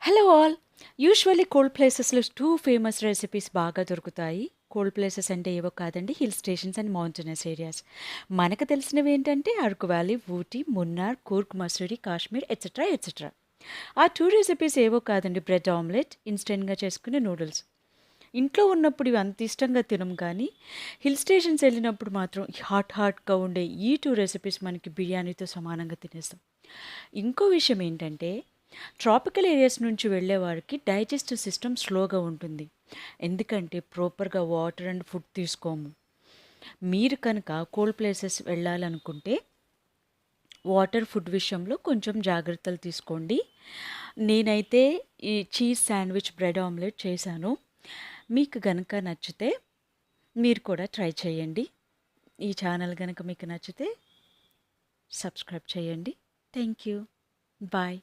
Hello all! Usually cold ప్లేసెస్‌లో 2 famous recipes బాగా దొరుకుతాయి. కోల్డ్ ప్లేసెస్ అంటే ఏవో కాదండి. Hill stations and mountainous areas. మనకు తెలిసినవేంటంటే Araku valley, Ooty, Munnar, Coorg, Mussoorie, Kashmir etcetera, etcetera. ఆ 2 రెసిపీస్ ఏవో కాదండి. బ్రెడ్ ఆమ్లెట్, ఇన్‌స్టంట్‌గా చేసుకునే నూడిల్స్. ఇంట్లో ఉన్నప్పుడు ఇవి అంత ఇష్టంగా తినం కానీ, హిల్ స్టేషన్స్ ఎళ్ళినప్పుడు మాత్రం హాట్‌గా ఉండే ఈ 2 రెసిపీస్ మనకి బిర్యానీతో సమానంగా తినేస్తాం. ఇంకో విషయం ఏంటంటే, ట్రాపికల్ ఏరియాస్ నుంచి వెళ్ళేవారికి డైజెస్టివ్ సిస్టమ్ స్లోగా ఉంటుంది. ఎందుకంటే ప్రాపర్‌గా వాటర్ అండ్ ఫుడ్ తీసుకోము. మీరు కనుక కోల్డ్ ప్లేసెస్ వెళ్ళాలనుకుంటే, వాటర్, ఫుడ్ విషయంలో కొంచెం జాగ్రత్తలు తీసుకోండి. నేనైతే ఈ చీజ్ శాండ్విచ్, బ్రెడ్ ఆమ్లెట్ చేశాను. మీకు గనక నచ్చితే మీరు కూడా ట్రై చేయండి. ఈ ఛానల్ గనక మీకు నచ్చితే సబ్స్క్రైబ్ చేయండి. Thank you. బాయ్.